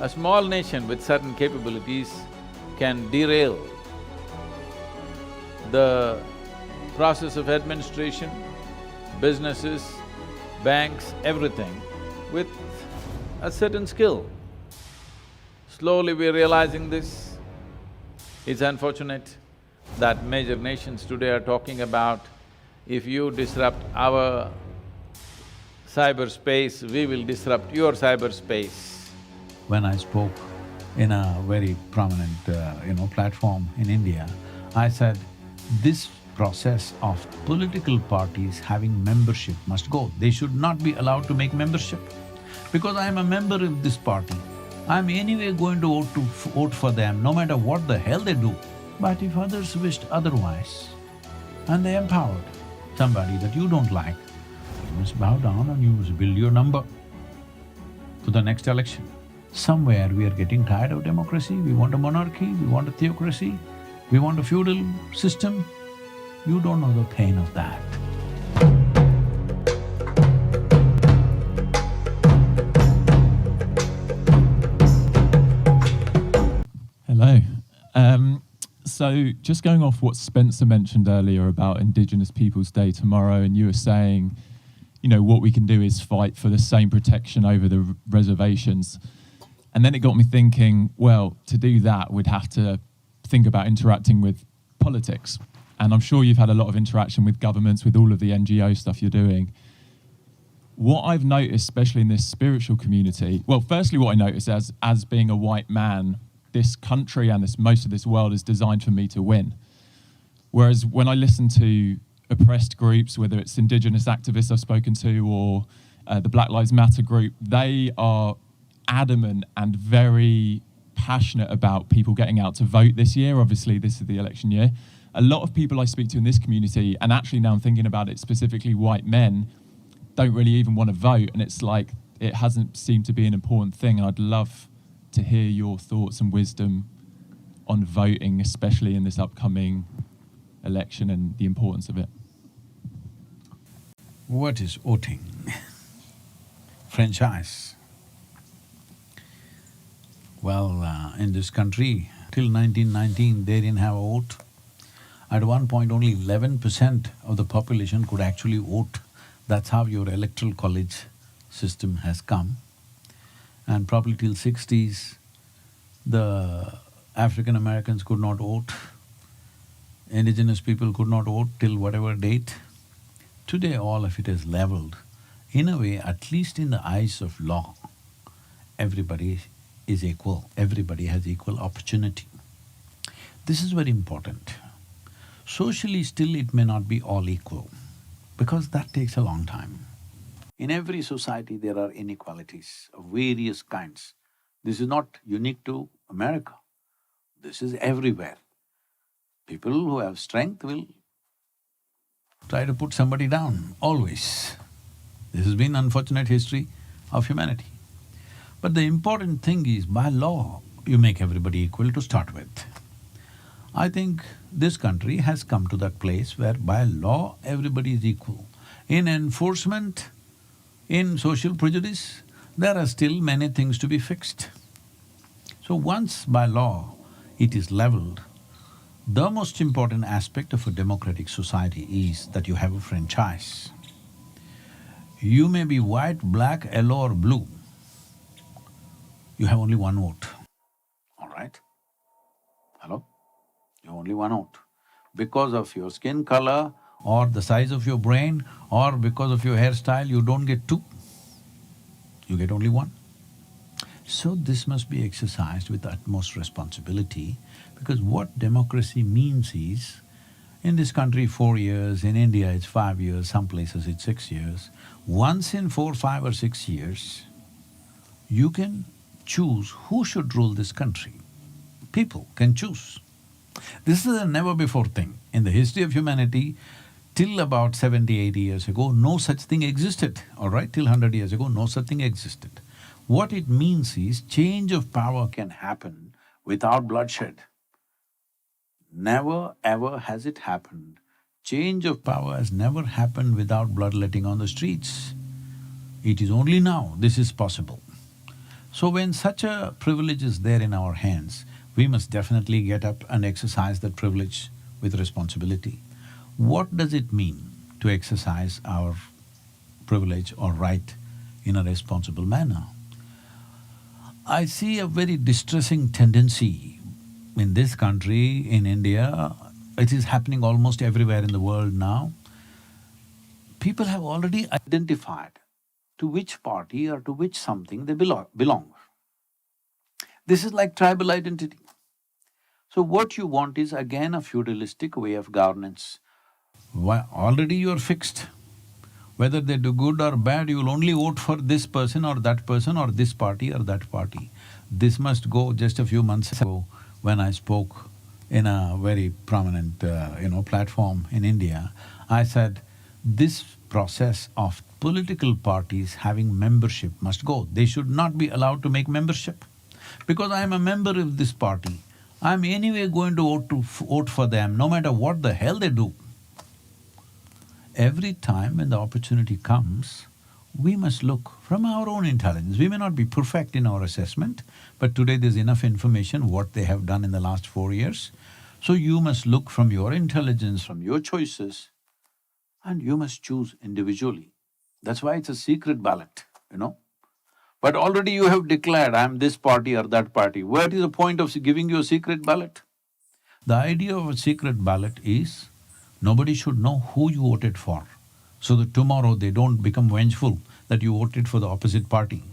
A small nation with certain capabilities can derail the process of administration, businesses, banks, everything with a certain skill. Slowly we're realizing this. It's unfortunate that major nations today are talking about, if you disrupt our cyberspace, we will disrupt your cyberspace. When I spoke in a very prominent, platform in India, I said, this process of political parties having membership must go. They should not be allowed to make membership. Because I am a member of this party, I'm anyway going to vote for them, no matter what the hell they do. But if others wished otherwise, and they empowered somebody that you don't like, you must bow down and you must build your number for the next election. Somewhere we are getting tired of democracy, we want a monarchy, we want a theocracy, we want a feudal system. You don't know the pain of that. Hello. So just going off what Spencer mentioned earlier about Indigenous Peoples' Day tomorrow, and you were saying, what we can do is fight for the same protection over the reservations. And then it got me thinking, well, to do that, we'd have to think about interacting with politics. And I'm sure you've had a lot of interaction with governments, with all of the NGO stuff you're doing. What I've noticed, especially in this spiritual community, well, firstly, what I noticed as being a white man, this country and most of this world is designed for me to win. Whereas when I listen to oppressed groups, whether it's Indigenous activists I've spoken to or the Black Lives Matter group, they are adamant and very passionate about people getting out to vote this year. Obviously, this is the election year. A lot of people I speak to in this community, and actually now I'm thinking about it, specifically white men, don't really even want to vote, and it's like it hasn't seemed to be an important thing, and I'd love to hear your thoughts and wisdom on voting, especially in this upcoming election and the importance of it. What is voting? Franchise. Well, in this country, till 1919, they didn't have a vote. At one point, only 11% of the population could actually vote. That's how your electoral college system has come. And probably till 60s, the African Americans could not vote, indigenous people could not vote till whatever date. Today, all of it is leveled. In a way, at least in the eyes of law, everybody is equal, everybody has equal opportunity. This is very important. Socially, still it may not be all equal, because that takes a long time. In every society, there are inequalities of various kinds. This is not unique to America. This is everywhere. People who have strength will try to put somebody down, always. This has been unfortunate history of humanity. But the important thing is, by law, you make everybody equal to start with. I think this country has come to that place where by law, everybody is equal. In enforcement, in social prejudice, there are still many things to be fixed. So once by law it is leveled, the most important aspect of a democratic society is that you have a franchise. You may be white, black, yellow or blue, you have only one vote, all right? Hello? You have only one vote. Because of your skin color or the size of your brain or because of your hairstyle, you don't get two, you get only one. So this must be exercised with utmost responsibility, because what democracy means is, in this country 4 years, in India it's 5 years, some places it's 6 years. Once in 4, 5 or 6 years, you can choose who should rule this country. People can choose. This is a never-before thing. In the history of humanity, till about 70, 80 years ago, no such thing existed, all right? Till 100 years ago, no such thing existed. What it means is, change of power can happen without bloodshed. Never ever has it happened. Change of power has never happened without bloodletting on the streets. It is only now this is possible. So when such a privilege is there in our hands, we must definitely get up and exercise that privilege with responsibility. What does it mean to exercise our privilege or right in a responsible manner? I see a very distressing tendency in this country, in India. It is happening almost everywhere in the world now. People have already identified to which party or to which something they belong. This is like tribal identity. So what you want is again a feudalistic way of governance. Why, already you are fixed. Whether they do good or bad, you'll only vote for this person or this party or that party. This must go. Just a few months ago, when I spoke in a very prominent, platform in India, I said, this process of political parties having membership must go. They should not be allowed to make membership. Because I am a member of this party, I'm anyway going to vote for them, no matter what the hell they do. Every time when the opportunity comes, we must look from our own intelligence. We may not be perfect in our assessment, but today there's enough information what they have done in the last 4 years. So you must look from your intelligence, from your choices, and you must choose individually. That's why it's a secret ballot, But already you have declared, I'm this party or that party. What is the point of giving you a secret ballot? The idea of a secret ballot is, nobody should know who you voted for, so that tomorrow they don't become vengeful that you voted for the opposite party.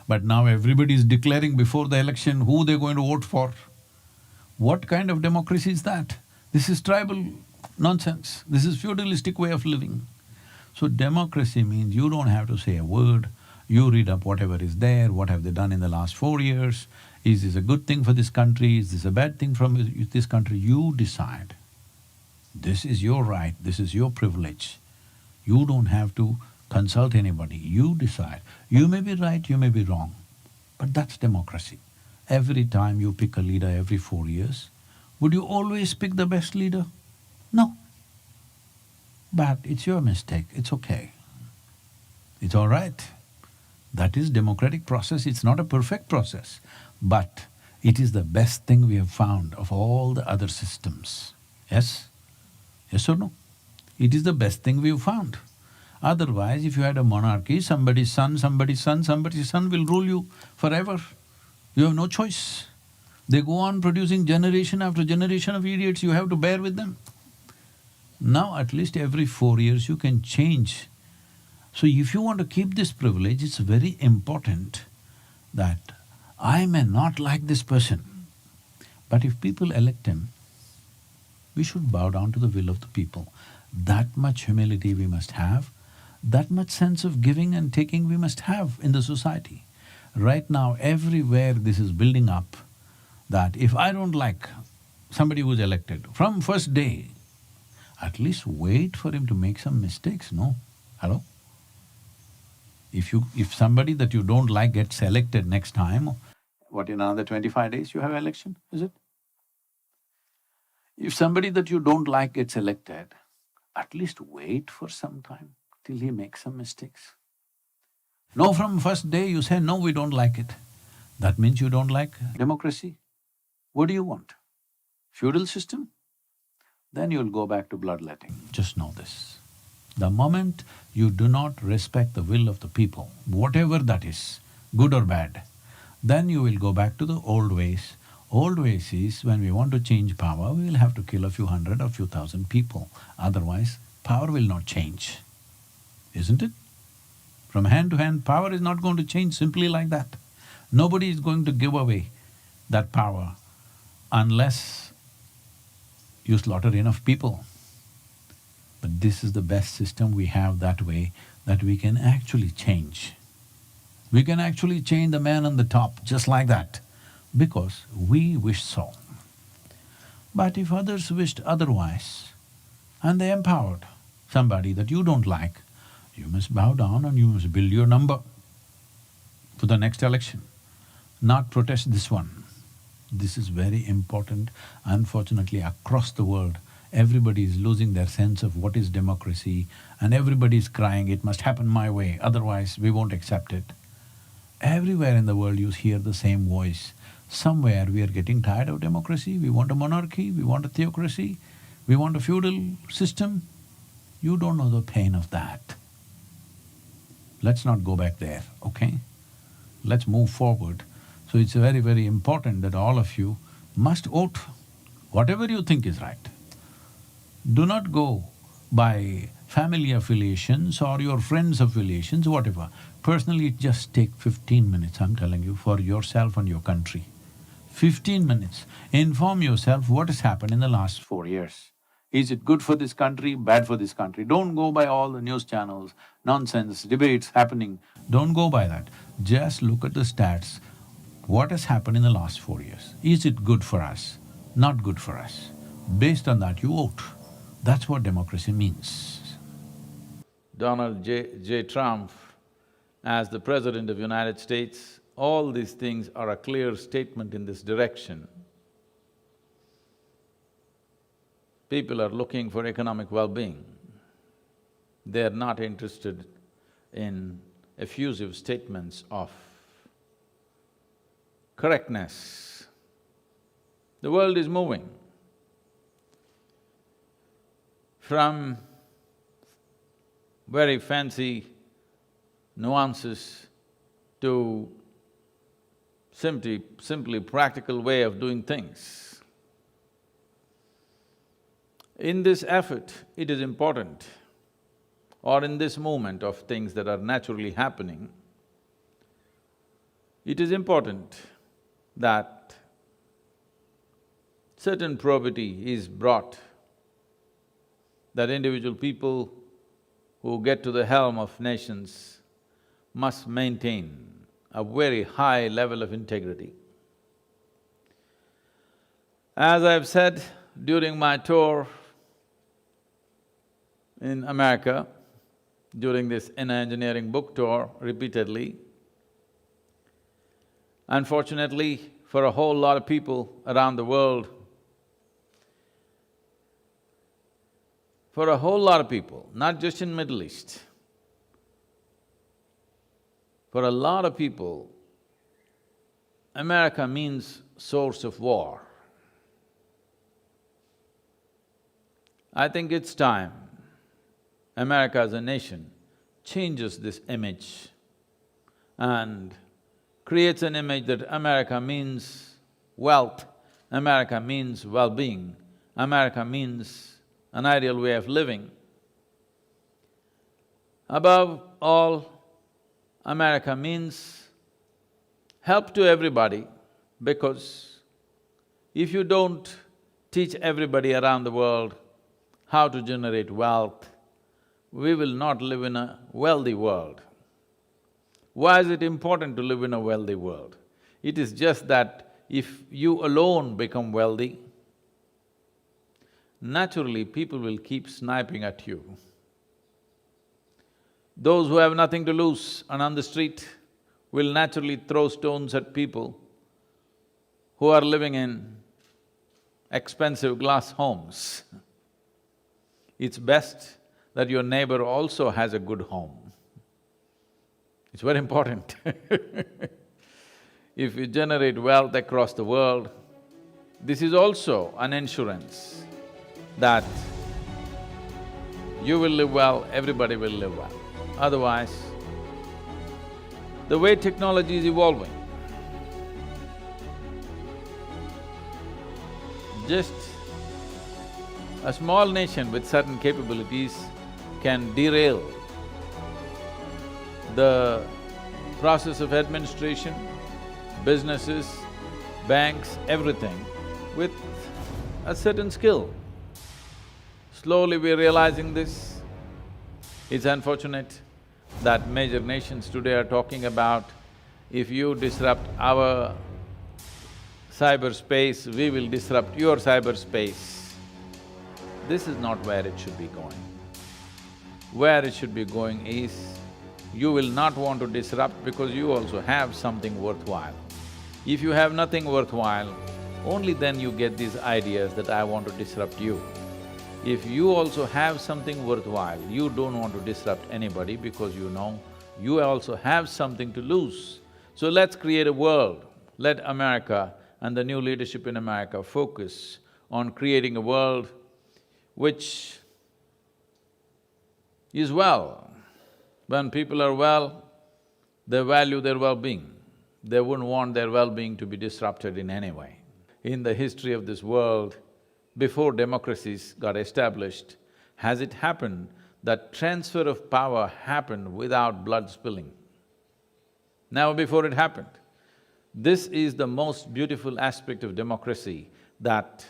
But now everybody is declaring before the election who they're going to vote for. What kind of democracy is that? This is tribal nonsense. This is feudalistic way of living. So democracy means you don't have to say a word, you read up whatever is there, what have they done in the last 4 years, is this a good thing for this country, is this a bad thing from this country, you decide. This is your right, this is your privilege. You don't have to consult anybody, you decide. You may be right, you may be wrong, but that's democracy. Every time you pick a leader every 4 years, would you always pick the best leader? No. But it's your mistake, it's okay. It's all right. That is democratic process, it's not a perfect process, but it is the best thing we have found of all the other systems. Yes? Yes or no? It is the best thing we've found. Otherwise, if you had a monarchy, somebody's son will rule you forever. You have no choice. They go on producing generation after generation of idiots, you have to bear with them. Now at least every 4 years you can change. So if you want to keep this privilege, it's very important that I may not like this person, but if people elect him, we should bow down to the will of the people. That much humility we must have, that much sense of giving and taking we must have in the society. Right now, everywhere this is building up, that if I don't like somebody who's elected, from first day, at least wait for him to make some mistakes, no? Hello? If somebody that you don't like gets elected next time, what, in another 25 days you have election, is it? If somebody that you don't like gets elected, at least wait for some time till he makes some mistakes. No, from first day you say, no, we don't like it. That means you don't like democracy. What do you want? Feudal system? Then you'll go back to bloodletting. Just know this. The moment you do not respect the will of the people, whatever that is, good or bad, then you will go back to the old ways. Old ways is, when we want to change power, we will have to kill a few hundred or few thousand people. Otherwise, power will not change, isn't it? From hand to hand, power is not going to change simply like that. Nobody is going to give away that power unless you slaughter enough people. But this is the best system we have that way, that we can actually change. We can actually change the man on the top just like that, because we wish so. But if others wished otherwise, and they empowered somebody that you don't like, you must bow down and you must build your number for the next election, not protest this one. This is very important. Unfortunately, across the world, everybody is losing their sense of what is democracy, and everybody is crying, it must happen my way, otherwise we won't accept it. Everywhere in the world you hear the same voice. Somewhere we are getting tired of democracy, we want a monarchy, we want a theocracy, we want a feudal system. You don't know the pain of that. Let's not go back there, okay? Let's move forward. So it's very, very important that all of you must vote whatever you think is right. Do not go by family affiliations or your friends' affiliations, whatever. Personally, just take 15 minutes, I'm telling you, for yourself and your country. 15 minutes. Inform yourself what has happened in the last 4 years. Is it good for this country, bad for this country? Don't go by all the news channels, nonsense, debates happening. Don't go by that. Just look at the stats. What has happened in the last 4 years? Is it good for us? Not good for us? Based on that, you vote. That's what democracy means. Donald J. Trump as the President of the United States, all these things are a clear statement in this direction. People are looking for economic well-being. They are not interested in effusive statements of correctness. The world is moving from very fancy nuances to simply practical way of doing things. In this effort, it is important, or in this movement of things that are naturally happening, it is important that certain probity is brought, that individual people who get to the helm of nations must maintain a very high level of integrity. As I've said during my tour in America, during this inner engineering book tour repeatedly, unfortunately, for a whole lot of people around the world, for a whole lot of people, not just in Middle East, for a lot of people, America means source of war. I think it's time America as a nation changes this image and creates an image that America means wealth, America means well-being, America means an ideal way of living. Above all, America means help to everybody, because if you don't teach everybody around the world how to generate wealth, we will not live in a wealthy world. Why is it important to live in a wealthy world? It is just that if you alone become wealthy, naturally people will keep sniping at you. Those who have nothing to lose and on the street will naturally throw stones at people who are living in expensive glass homes. It's best that your neighbor also has a good home. It's very important. If you generate wealth across the world, this is also an insurance that you will live well, everybody will live well. Otherwise, the way technology is evolving, just a small nation with certain capabilities can derail the process of administration, businesses, banks, everything with a certain skill. Slowly we're realizing this. It's unfortunate that major nations today are talking about, if you disrupt our cyberspace, we will disrupt your cyberspace. This is not where it should be going. Where it should be going is, you will not want to disrupt because you also have something worthwhile. If you have nothing worthwhile, only then you get these ideas that I want to disrupt you. If you also have something worthwhile, you don't want to disrupt anybody because you know you also have something to lose. So let's create a world. Let America and the new leadership in America focus on creating a world which is well. When people are well, they value their well-being. They wouldn't want their well-being to be disrupted in any way. In the history of this world, before democracies got established, has it happened that transfer of power happened without blood spilling? Never before it happened. This is the most beautiful aspect of democracy, that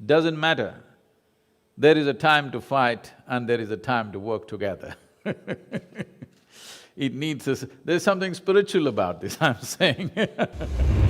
doesn't matter. There is a time to fight and there is a time to work together. It needs there's something spiritual about this, I'm saying.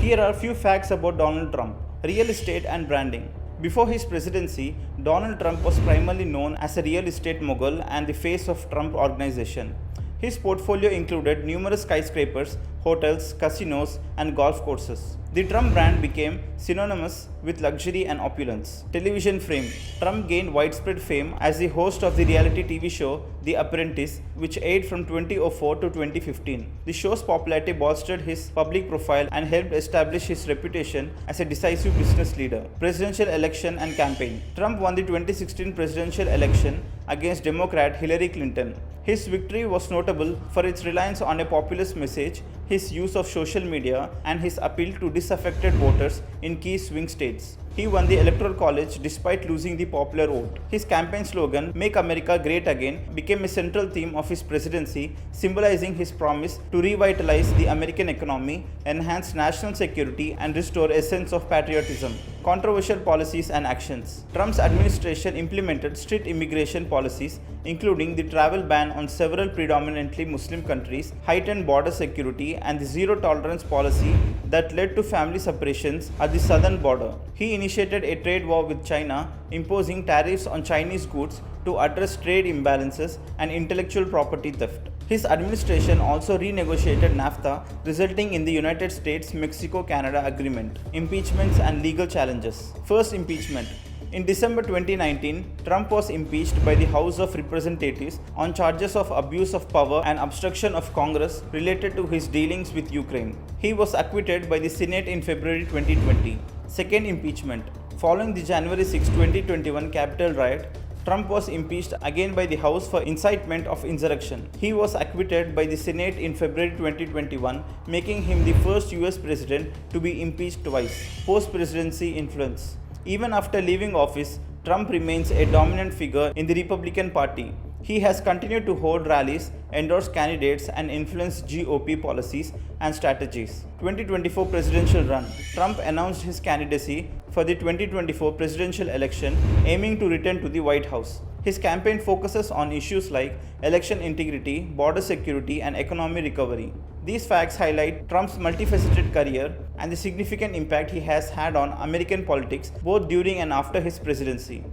Here are a few facts about Donald Trump. Real estate and branding. Before his presidency, Donald Trump was primarily known as a real estate mogul and the face of Trump Organization. His portfolio included numerous skyscrapers, hotels, casinos, and golf courses. The Trump brand became synonymous with luxury and opulence. Television fame. Trump gained widespread fame as the host of the reality TV show The Apprentice, which aired from 2004 to 2015. The show's popularity bolstered his public profile and helped establish his reputation as a decisive business leader. Presidential election and campaign. Trump won the 2016 presidential election against Democrat Hillary Clinton. His victory was notable for its reliance on a populist message, his use of social media, and his appeal to disaffected voters in key swing states. He won the Electoral College despite losing the popular vote. His campaign slogan, "Make America Great Again," became a central theme of his presidency, symbolizing his promise to revitalize the American economy, enhance national security, and restore a sense of patriotism. Controversial policies and actions. Trump's administration implemented strict immigration policies, including the travel ban on several predominantly Muslim countries, heightened border security, and the zero-tolerance policy that led to family separations at the southern border. He initiated a trade war with China, imposing tariffs on Chinese goods to address trade imbalances and intellectual property theft. His administration also renegotiated NAFTA, resulting in the United States-Mexico-Canada agreement. Impeachments and legal challenges. First, impeachment. In December 2019, Trump was impeached by the House of Representatives on charges of abuse of power and obstruction of Congress related to his dealings with Ukraine. He was acquitted by the Senate in February 2020. Second, impeachment. Following the January 6, 2021 Capitol riot, Trump was impeached again by the House for incitement of insurrection. He was acquitted by the Senate in February 2021, making him the first US president to be impeached twice. Post-presidency influence. Even after leaving office, Trump remains a dominant figure in the Republican Party. He has continued to hold rallies, endorse candidates, and influence GOP policies and strategies. 2024 presidential run. Trump announced his candidacy for the 2024 presidential election, aiming to return to the White House. His campaign focuses on issues like election integrity, border security, and economic recovery. These facts highlight Trump's multifaceted career and the significant impact he has had on American politics both during and after his presidency.